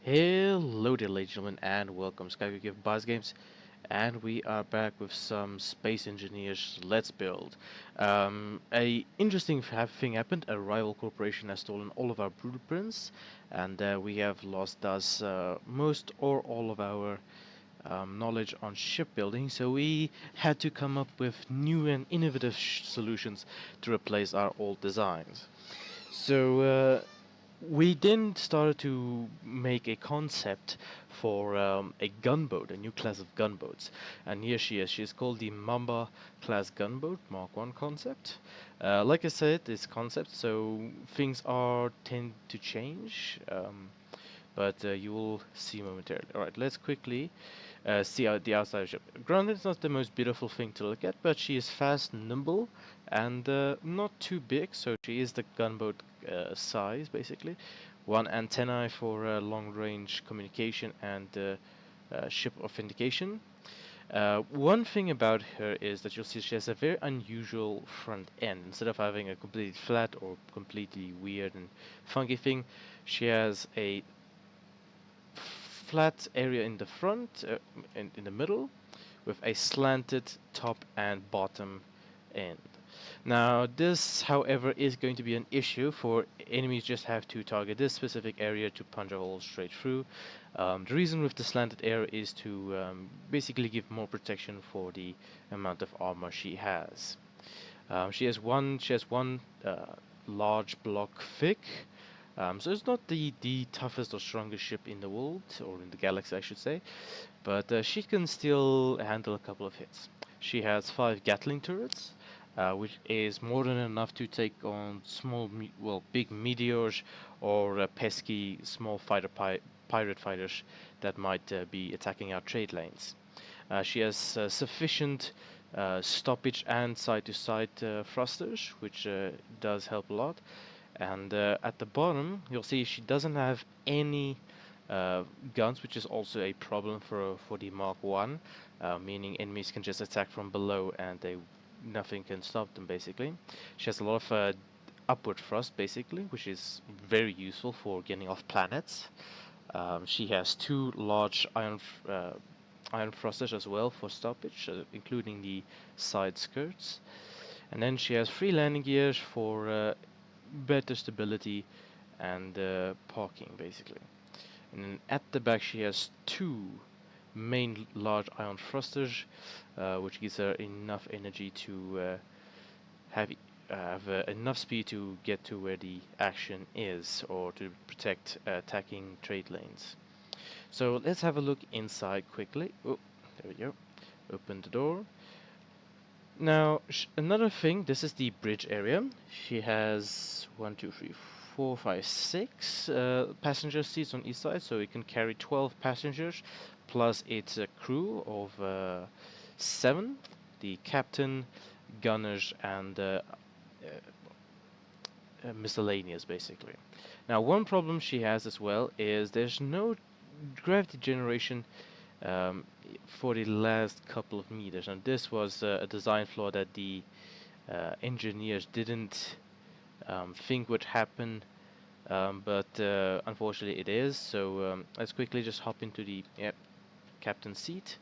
Hello there ladies and gentlemen and welcome Skyway of Buzz Games, and we are back with some Space Engineers Let's Build. A interesting thing happened. A rival corporation has stolen all of our blueprints, and we have lost thus most or all of our knowledge on shipbuilding, so we had to come up with new and innovative solutions to replace our old designs. So we then started to make a concept for a gunboat, a new class of gunboats. And here she is. She is called the Mamba Class Gunboat Mark 1 concept. Like I said, it's concept, so things are tend to change. But you will see momentarily. Alright, let's quickly see out the outside of the ship. Granted, it's not the most beautiful thing to look at, but she is fast, nimble, and not too big, so she is the gunboat size, basically. One antennae for long-range communication and ship authentication. One thing about her is that you'll see she has a very unusual front end. Instead of having a completely flat or completely weird and funky thing, she has a flat area in the front, in the middle, with a slanted top and bottom end. Now this, however, is going to be an issue, for enemies just have to target this specific area to punch a hole straight through. The reason with the slanted area is to basically give more protection for the amount of armor she has. She has one large block thick, so it's not the toughest or strongest ship in the world, or in the galaxy I should say, but she can still handle a couple of hits. She has 5 Gatling turrets, which is more than enough to take on big meteors or pesky small pirate fighters that might be attacking our trade lanes. She has sufficient stoppage and side-to-side thrusters, which does help a lot. And at the bottom, you'll see she doesn't have any guns, which is also a problem for the Mark 1, meaning enemies can just attack from below and nothing can stop them, basically. She has a lot of upward thrust, basically, which is very useful for getting off planets. She has 2 large iron thrusters as well for stoppage, including the side skirts. And then she has 3 landing gears for better stability and parking, basically. And then at the back she has 2 main large ion thrusters, which gives her enough energy to have enough speed to get to where the action is, or to protect attacking trade lanes. So let's have a look inside quickly. Oh, there we go. Open the door. Now, another thing, this is the bridge area. She has 1, 2, 3, 4, 5, 6 passenger seats on each side, so it can carry 12 passengers, plus its crew of 7, the captain, gunners, and miscellaneous, basically. Now, one problem she has as well is there's no gravity generation for the last couple of meters, and this was a design flaw that the engineers didn't think would happen, but unfortunately it is. So let's quickly just hop into the captain's seat.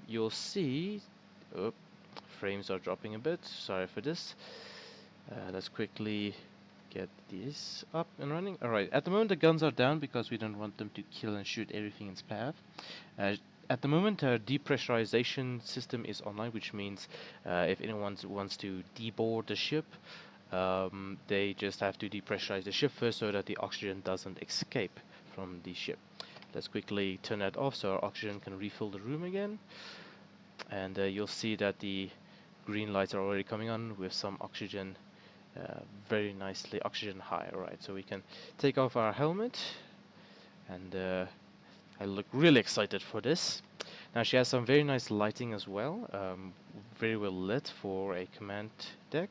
You'll see, oh, frames are dropping a bit, sorry for this. Let's quickly get this up and running. Alright, at the moment the guns are down because we don't want them to kill and shoot everything in its path. At the moment our depressurization system is online, which means if anyone wants to deboard the ship, they just have to depressurize the ship first so that the oxygen doesn't escape from the ship. Let's quickly turn that off so our oxygen can refill the room again. And you'll see that the green lights are already coming on with some oxygen, very nicely oxygen high. Alright, so we can take off our helmet, and I look really excited for this. Now she has some very nice lighting as well, very well lit for a command deck.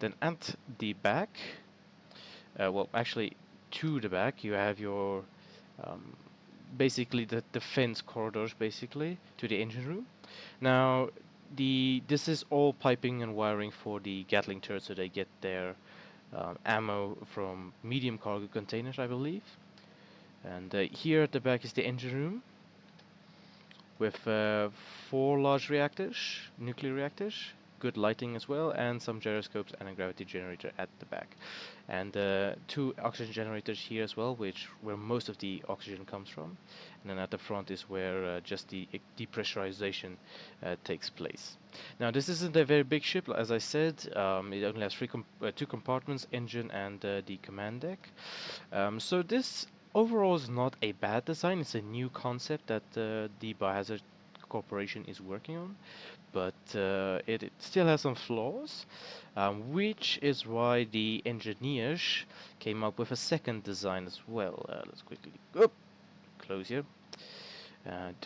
Then at the back, well actually to the back, you have your basically the defense corridors, basically to the engine room. Now this is all piping and wiring for the Gatling turrets, so they get their ammo from medium cargo containers, I believe. And here at the back is the engine room with 4 large nuclear reactors, good lighting as well, and some gyroscopes and a gravity generator at the back. And 2 oxygen generators here as well, where most of the oxygen comes from. And then at the front is where just the depressurization takes place. Now this isn't a very big ship, as I said. It only has 2 compartments, engine and the command deck. So this overall is not a bad design. It's a new concept that the Biohazard Corporation is working on, but it still has some flaws, which is why the engineers came up with a second design as well. Let's quickly close here.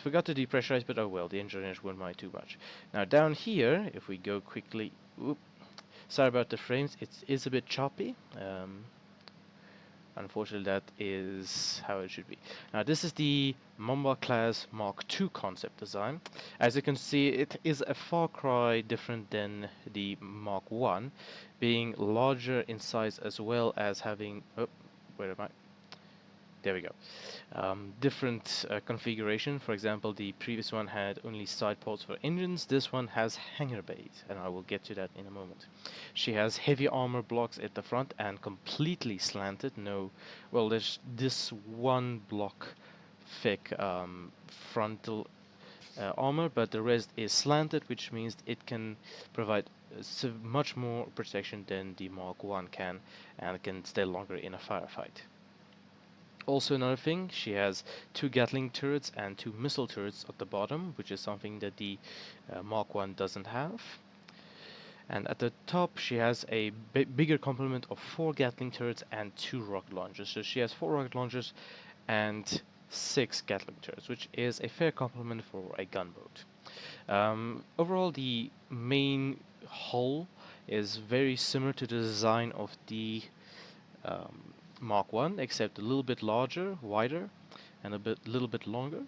Forgot to depressurize, but oh well, the engineers won't mind too much. Now down here, if we go quickly, sorry about the frames, it is a bit choppy. Unfortunately, that is how it should be. Now, this is the Mamba Class Mark II concept design. As you can see, it is a far cry different than the Mark I, being larger in size as well as having... Oh, where am I? There we go. Different configuration. For example, the previous one had only side ports for engines. This one has hangar bays, and I will get to that in a moment. She has heavy armor blocks at the front and completely slanted. Well, there's this one block thick frontal armor, but the rest is slanted, which means it can provide much more protection than the Mark I can, and it can stay longer in a firefight. Also, another thing, she has 2 Gatling turrets and 2 missile turrets at the bottom, which is something that the Mark I doesn't have. And at the top, she has a bigger complement of 4 Gatling turrets and 2 rocket launchers. So she has 4 rocket launchers and 6 Gatling turrets, which is a fair complement for a gunboat. Overall, the main hull is very similar to the design of the Mark I, except a little bit larger, wider, and little bit longer,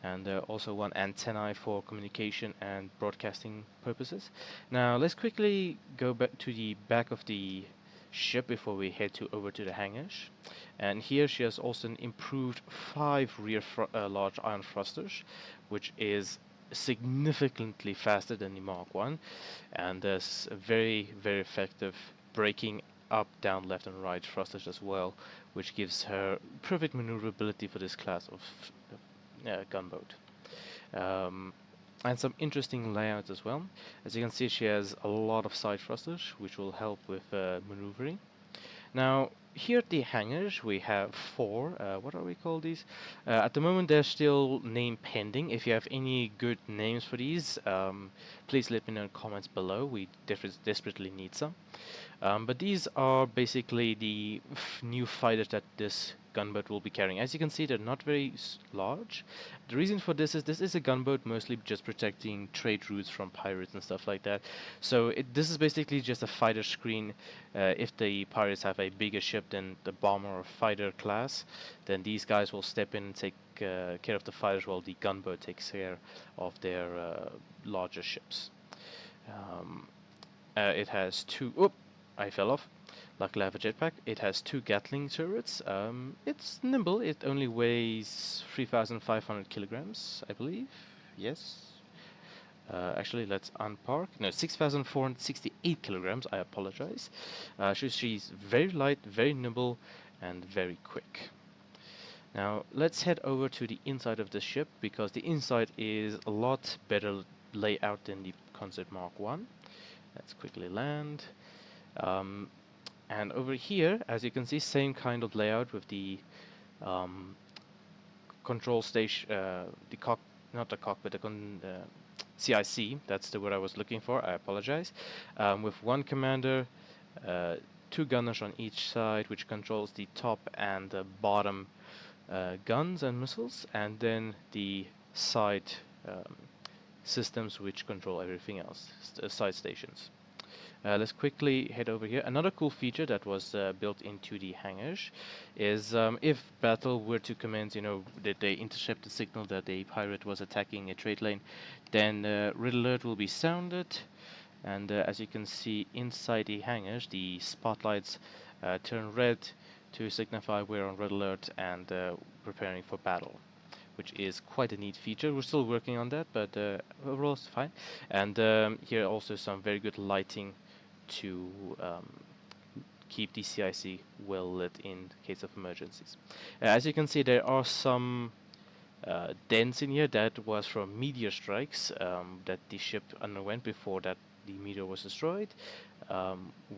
and also one antennae for communication and broadcasting purposes. Now let's quickly go back to the back of the ship before we head over to the hangars. And here she has also an improved 5 rear large ion thrusters, which is significantly faster than the Mark I, and there's a very, very effective braking up, down, left, and right thrusters as well, which gives her perfect maneuverability for this class of gunboat. And some interesting layouts as well. As you can see, she has a lot of side thrusters, which will help with maneuvering. Now, here at the hangars, we have 4. What are we called these? At the moment, they're still name pending. If you have any good names for these, please let me know in the comments below. We desperately need some. But these are basically the new fighters that this gunboat will be carrying. As you can see, they're not very large. The reason for this is a gunboat mostly just protecting trade routes from pirates and stuff like that. So this is basically just a fighter screen. If the pirates have a bigger ship than the bomber or fighter class, then these guys will step in and take care of the fighters while the gunboat takes care of their larger ships. It has 2... I fell off. Luckily I have a jetpack. It has 2 Gatling turrets. It's nimble. It only weighs 3,500 kilograms, I believe. Yes. Actually, let's unpark. No, 6,468 kilograms. I apologize. She's very light, very nimble, and very quick. Now, let's head over to the inside of the ship, because the inside is a lot better layout than the Concept Mark I. Let's quickly land. And over here, as you can see, same kind of layout with the control station, not the cockpit, the CIC, that's the word I was looking for, I apologize, with 1 commander, 2 gunners on each side, which controls the top and the bottom guns and missiles, and then the side systems which control everything else, side stations. Let's quickly head over here. Another cool feature that was built into the hangars is if battle were to commence, that they intercept the signal that a pirate was attacking a trade lane, then red alert will be sounded, and as you can see inside the hangars, the spotlights turn red to signify we're on red alert, and preparing for battle, which is quite a neat feature. We're still working on that, but overall it's fine. And here also some very good lighting to keep the CIC well lit in case of emergencies. As you can see, there are some dents in here that was from meteor strikes that the ship underwent before that the meteor was destroyed,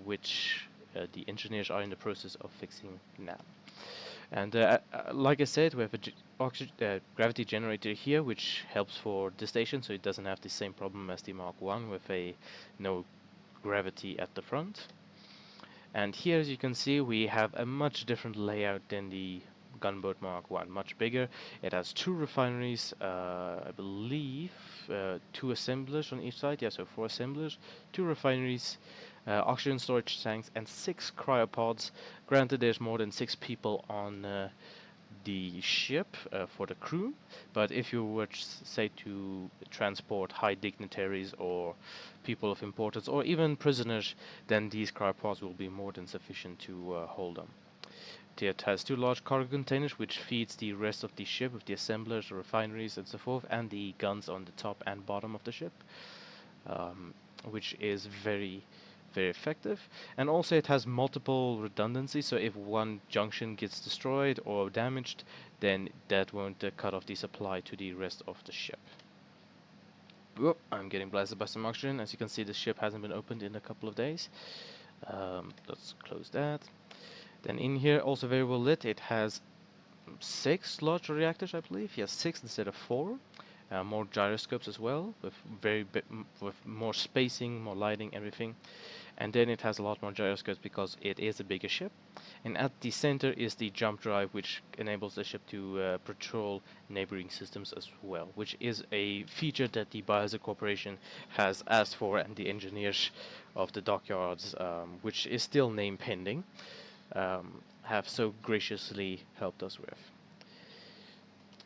which the engineers are in the process of fixing now. And like I said, we have a gravity generator here, which helps for the station, so it doesn't have the same problem as the Mark 1 with a no gravity at the front. And here, as you can see, we have a much different layout than the Gunboat Mark 1, much bigger. It has 2 refineries, I believe, 2 assemblers on each side, yeah, so 4 assemblers, 2 refineries, oxygen storage tanks, and 6 cryopods. Granted, there's more than 6 people on the ship for the crew, but if you were say to transport high dignitaries or people of importance or even prisoners, then these crypods will be more than sufficient to hold them. It has 2 large cargo containers which feeds the rest of the ship with the assemblers, the refineries and so forth, and the guns on the top and bottom of the ship, which is very effective. And also it has multiple redundancy, so if one junction gets destroyed or damaged, then that won't cut off the supply to the rest of the ship. Whoop, I'm getting blasted by some oxygen. As you can see, the ship hasn't been opened in a couple of days. Let's close that. Then in here, also very well lit, it has 6 large reactors, I believe. Yes, 6 instead of 4. More gyroscopes as well, with with more spacing, more lighting, everything. And then it has a lot more gyroscopes because it is a bigger ship. And at the center is the jump drive, which enables the ship to patrol neighboring systems as well, which is a feature that the Biohazard Corporation has asked for, and the engineers of the dockyards, which is still name pending, have so graciously helped us with.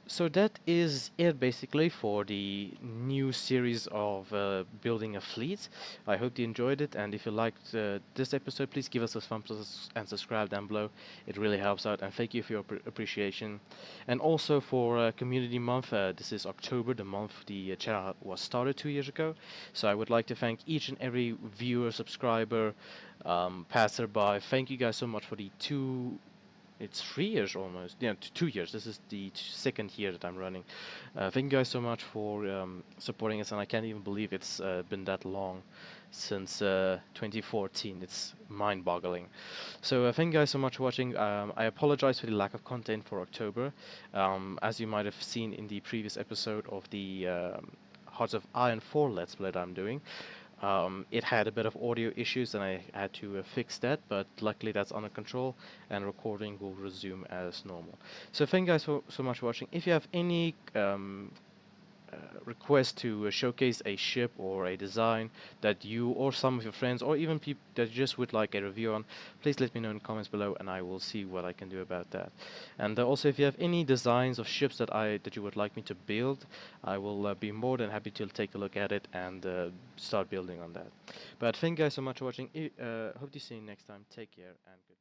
So that is it basically for the new series of building a fleet. I hope you enjoyed it, and if you liked this episode, please give us a thumbs up and subscribe down below. It really helps out, and thank you for your appreciation. And also for Community Month, this is October, the month the channel was started 2 years ago. So I would like to thank each and every viewer, subscriber, passerby. Thank you guys so much for the it's 3 years almost. Yeah, 2 years. This is the second year that I'm running. Thank you guys so much for supporting us, and I can't even believe it's been that long since 2014. It's mind-boggling. So thank you guys so much for watching. I apologize for the lack of content for October. As you might have seen in the previous episode of the Hearts of Iron 4 Let's Play that I'm doing, it had a bit of audio issues and I had to fix that, but luckily that's under control and recording will resume as normal. So thank you guys so much for watching. If you have any request to showcase a ship or a design that you or some of your friends or even people that you just would like a review on, please let me know in the comments below and I will see what I can do about that. And also if you have any designs of ships that you would like me to build, I will be more than happy to take a look at it and start building on that. But thank you guys so much for watching. Hope to see you next time. Take care and goodbye.